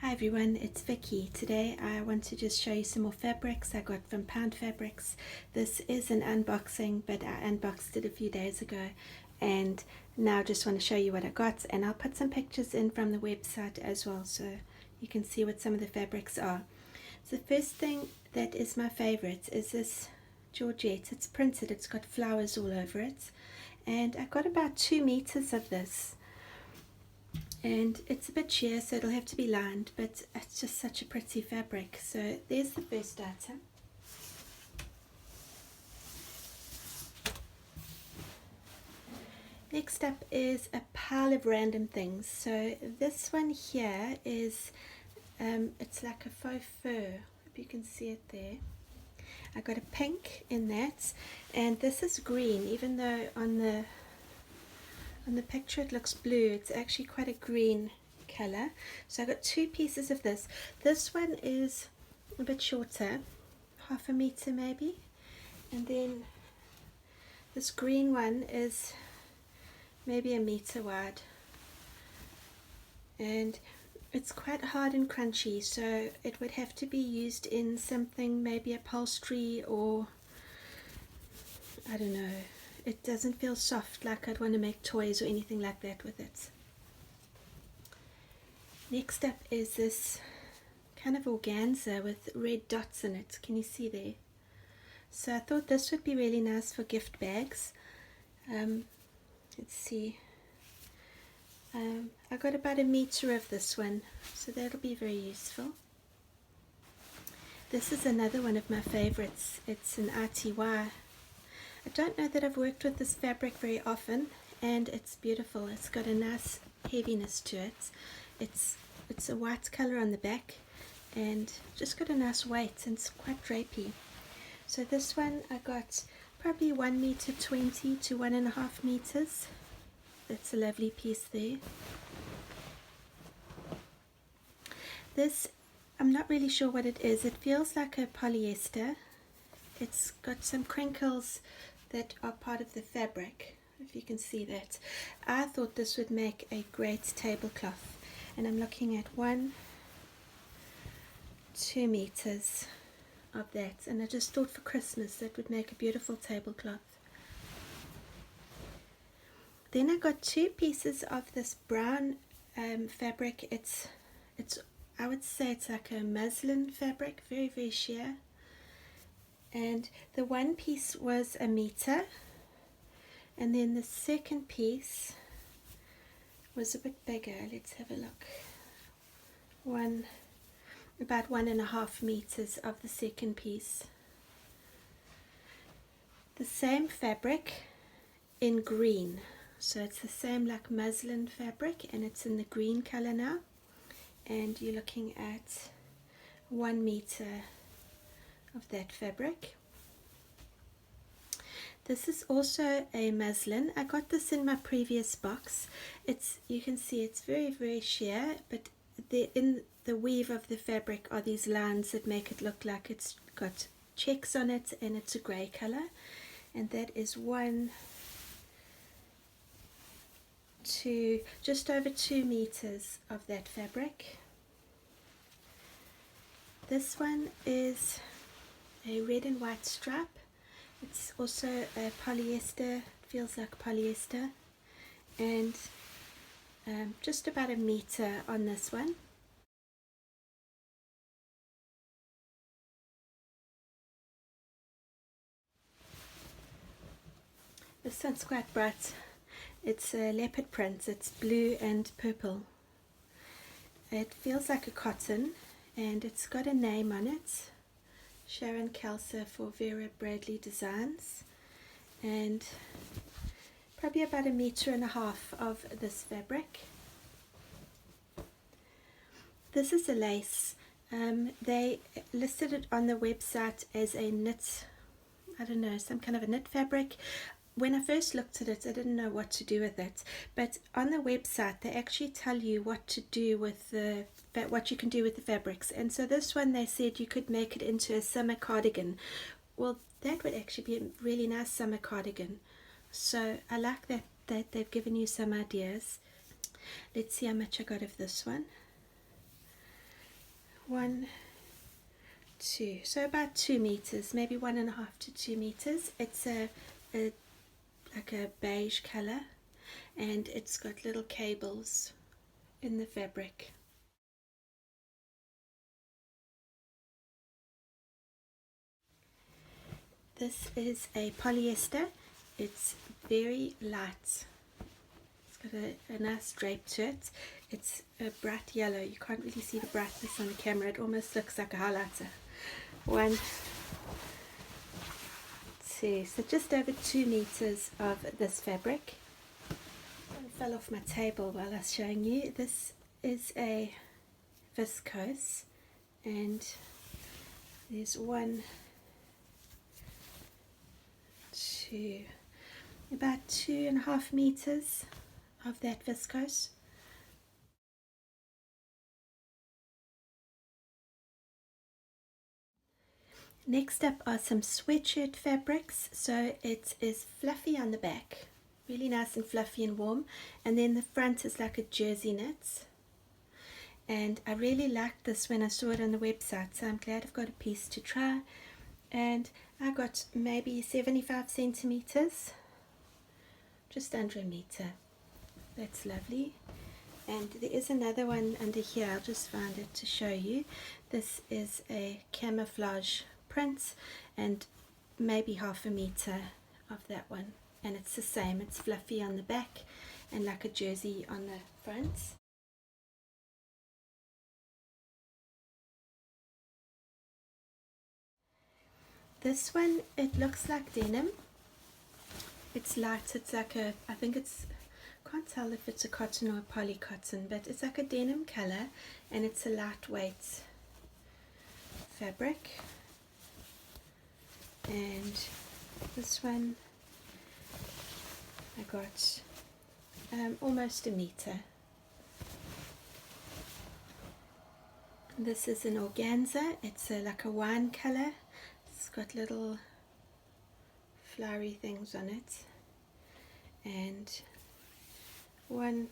Hi everyone, it's Vicky. Today I want to just show you some more fabrics I got from Pound Fabrics. This is an unboxing, but I unboxed it a few days ago, and now I just want to show you what I got, and I'll put some pictures in from the website as well so you can see what some of the fabrics are. So the first thing that is my favorite is this Georgette. It's printed, it's got flowers all over it, and I got about 2 meters of this. And it's a bit sheer, so it'll have to be lined, but it's just such a pretty fabric. So there's the first item. Next up is a pile of random things. So this one here is, it's like a faux fur, if you can see it there. I got a pink in that, and this is green, even though on the picture it looks blue. It's actually quite a green color. So I got 2 pieces of this. This one is a bit shorter, 1/2 meter maybe, and then this green one is maybe 1 meter wide, and it's quite hard and crunchy, so it would have to be used in something, maybe upholstery, or I don't know. It doesn't feel soft, like I'd want to make toys or anything like that with it. Next up is this kind of organza with red dots in it. Can you see there? So I thought this would be really nice for gift bags. Let's see. I got about 1 meter of this one, so that'll be very useful. This is another one of my favorites. It's an ITY. I don't know that I've worked with this fabric very often, and it's beautiful. It's got a nice heaviness to it. It's a white color on the back, and just got a nice weight, and it's quite drapey. So this one I got probably 1.20 meters to 1.5 meters. That's a lovely piece there. This, I'm not really sure what it is. It feels like a polyester. It's got some crinkles that are part of the fabric, if you can see that. I thought this would make a great tablecloth, and I'm looking at 2 meters of that, and I just thought for Christmas that would make a beautiful tablecloth. Then I got 2 pieces of this brown fabric. It's I would say it's like a muslin fabric, very, very sheer. And the one piece was 1 meter, and then the second piece was a bit bigger. Let's have a look. About 1.5 meters of the second piece. The same fabric in green, so it's the same like muslin fabric, and it's in the green color now, and you're looking at 1 meter of that fabric. This is also a muslin. I got this in my previous box. You can see it's very, very sheer, but in the weave of the fabric are these lines that make it look like it's got checks on it, and it's a grey color, and that is just over 2 meters of that fabric. This one is a red and white stripe. It's also a polyester, feels like polyester, and just about 1 meter on this one. This one's quite bright. It's a leopard print. It's blue and purple. It feels like a cotton, and it's got a name on it. Sharon Kelser for Vera Bradley Designs, and probably about 1.5 meters of this fabric. This is a lace. They listed it on the website as a knit, I don't know, some kind of a knit fabric. When I first looked at it, I didn't know what to do with it, but on the website they actually tell you what to do with what you can do with the fabrics. And so this one, they said you could make it into a summer cardigan. Well, that would actually be a really nice summer cardigan. So I like that they've given you some ideas. Let's see how much I got of this one. 1, 2, so about 2 meters, maybe 1.5 to 2 meters. It's like a beige color, and it's got little cables in the fabric. This is a polyester. It's very light. It's got a nice drape to it. It's a bright yellow. You can't really see the brightness on the camera. It almost looks like a highlighter. 1, 2, so just over 2 meters of this fabric. It fell off my table while I was showing you. This is a viscose, and there's 1, 2, about 2.5 meters of that viscose. Next up are some sweatshirt fabrics. So it is fluffy on the back, really nice and fluffy and warm, and then the front is like a jersey knit. And I really liked this when I saw it on the website, so I'm glad I've got a piece to try. And I got maybe 75 centimeters, just under a meter. That's lovely. And there is another one under here. I'll just find it to show you. This is a camouflage print, and maybe 1/2 meter of that one, and it's the same. It's fluffy on the back and like a jersey on the front. This one, it looks like denim. It's light. It's like a, I think it's, can't tell if it's a cotton or a poly cotton, but it's like a denim color, and it's a lightweight fabric. And this one I got almost a meter. This is an organza. It's like a wine color. It's got little flowery things on it. And 1,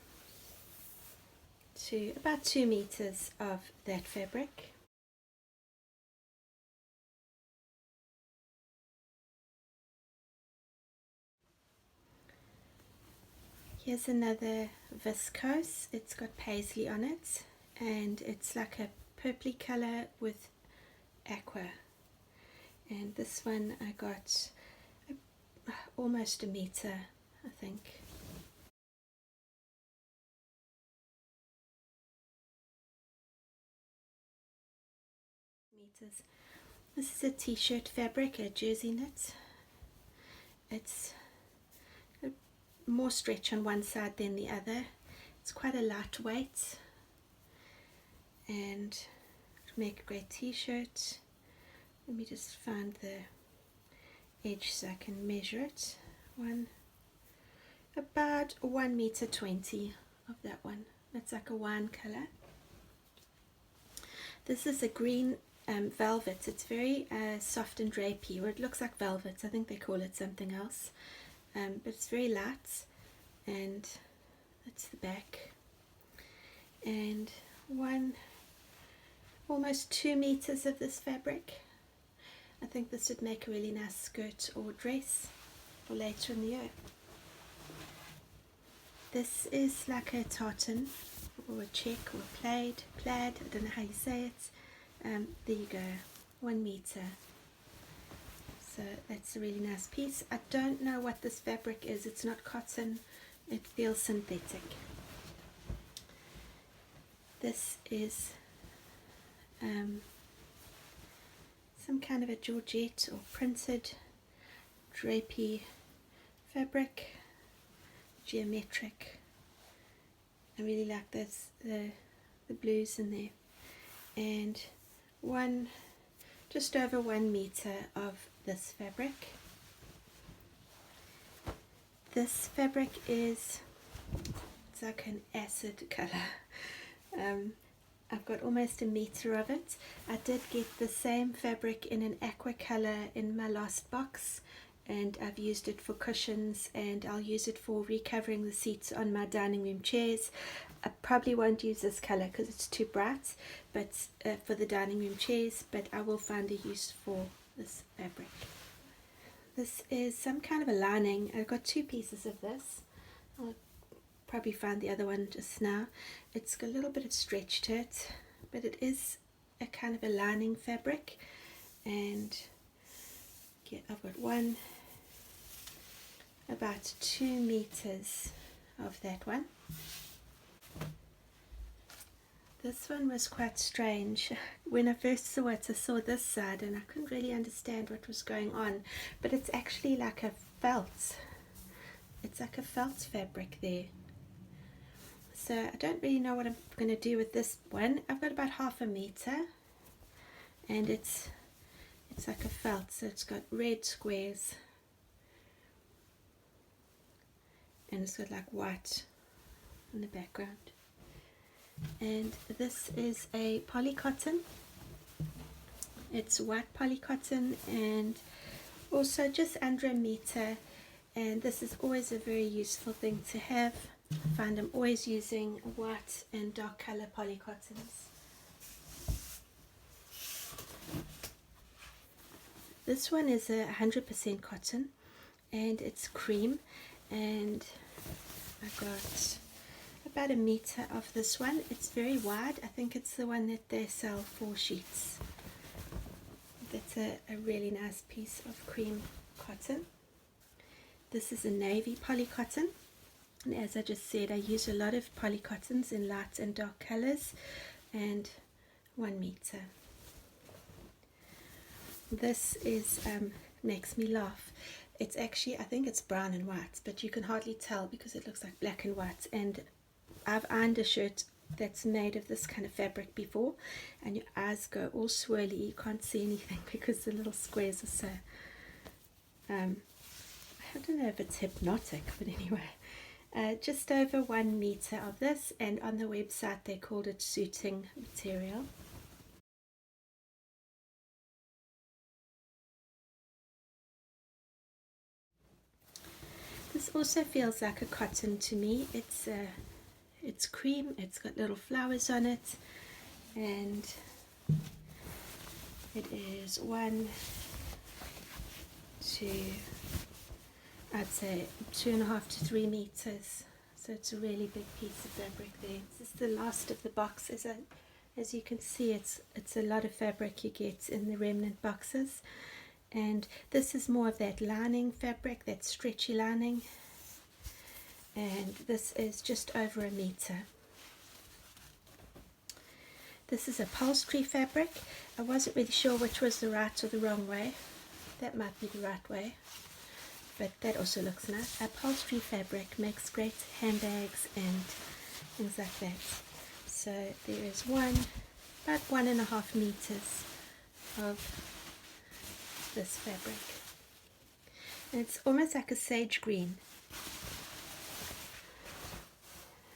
2, about 2 meters of that fabric. Here's another viscose. It's got paisley on it, and it's like a purpley color with aqua. And this one I got almost a meter, I think. Meters. This is a t-shirt fabric, a jersey knit. It's more stretch on one side than the other. It's quite a lightweight, and to make a great t-shirt. Let me just find the edge so I can measure it. About 1 meter 20 of that one. That's like a wine color. This is a green velvet. It's very soft and drapey, or it looks like velvet. I think they call it something else. But it's very light, and that's the back. And almost 2 meters of this fabric. I think this would make a really nice skirt or dress for later in the year. This is like a tartan or a check or a plaid, I don't know how you say it. There you go, 1 meter. So that's a really nice piece. I don't know what this fabric is. It's not cotton. It feels synthetic. This is some kind of a georgette or printed drapey fabric, geometric. I really like this, the blues in there. And just over 1 meter of this fabric. This fabric is, it's like an acid color. I've got almost a meter of it. I did get the same fabric in an aqua color in my last box. and I've used it for cushions, and I'll use it for recovering the seats on my dining room chairs. I probably won't use this color because it's too bright, but for the dining room chairs, but I will find a use for this fabric. This is some kind of a lining. I've got two pieces of this. I'll probably find the other one just now. It's got a little bit of stretch to it, but it is a kind of a lining fabric. And yeah, I've got one, about 2 meters of that one. This one was quite strange. When I first saw it, I saw this side and I couldn't really understand what was going on, but it's actually like a felt. It's like a felt fabric there. So I don't really know what I'm going to do with this one. I've got about 1/2 meter, and it's like a felt, so it's got red squares and it's got like white in the background. And this is a polycotton. It's white polycotton and also just under 1 meter, and this is always a very useful thing to have. I find I'm always using white and dark color polycottons. This one is 100% cotton and it's cream, and I got about 1 meter of this one. It's very wide. I think it's the one that they sell 4 sheets. That's a really nice piece of cream cotton. This is a navy polycotton, and as I just said, I use a lot of polycottons in light and dark colors, and 1 meter. This is makes me laugh. It's actually, I think it's brown and white, but you can hardly tell because it looks like black and white. And I've ironed a shirt that's made of this kind of fabric before, and your eyes go all swirly. You can't see anything because the little squares are so I don't know if it's hypnotic, but anyway, just over 1 meter of this, and on the website they called it suiting material. This also feels like a cotton to me. It's cream, it's got little flowers on it, and it is 1, 2, I'd say 2.5 to 3 meters. So it's a really big piece of fabric there. This is the last of the box. As you can see, it's a lot of fabric you get in the remnant boxes. And this is more of that lining fabric, that stretchy lining, and this is just over 1 meter. This is upholstery fabric. I wasn't really sure which was the right or the wrong way. That might be the right way, but that also looks nice. Upholstery fabric makes great handbags and things like that. So there is about 1.5 meters of this fabric, and it's almost like a sage green.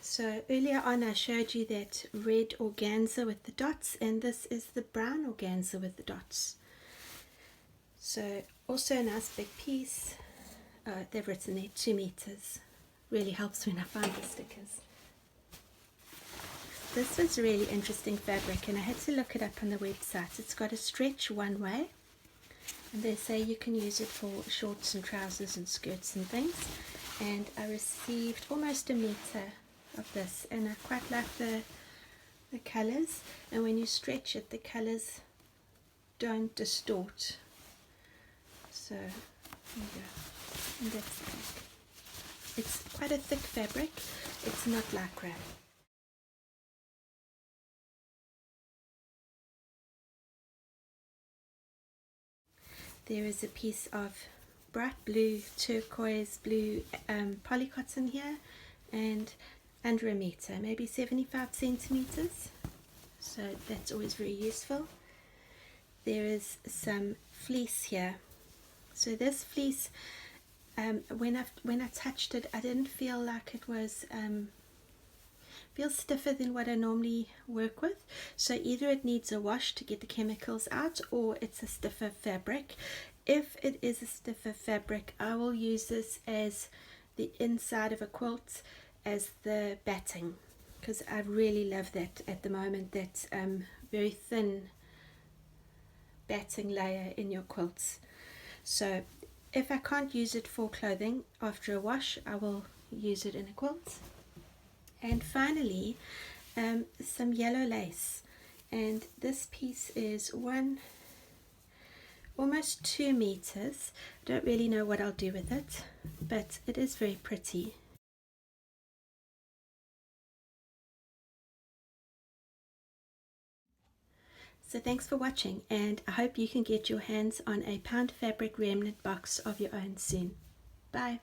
So earlier on I showed you that red organza with the dots, and this is the brown organza with the dots. So also a nice big piece. They've written there 2 meters. Really helps when I find the stickers. This was a really interesting fabric, and I had to look it up on the website. It's got a stretch one way, and they say you can use it for shorts and trousers and skirts and things. And I received almost 1 meter of this, and I quite like the colors, and when you stretch it the colors don't distort. So there you go, and that's the back. It's quite a thick fabric. It's not lycra. There is a piece of bright blue, turquoise blue polycotton here, and under 1 meter, maybe 75 centimeters. So that's always very useful. There is some fleece here. So this fleece, when I touched it, I didn't feel like it was feels stiffer than what I normally work with. So either it needs a wash to get the chemicals out, or it's a stiffer fabric. If it is a stiffer fabric, I will use this as the inside of a quilt as the batting, because I really love that at the moment, that very thin batting layer in your quilts. So if I can't use it for clothing after a wash, I will use it in a quilt. And finally, some yellow lace, and this piece is almost 2 meters. I don't really know what I'll do with it, but it is very pretty. So thanks for watching, and I hope you can get your hands on a Fabric Remnant box of your own soon. Bye.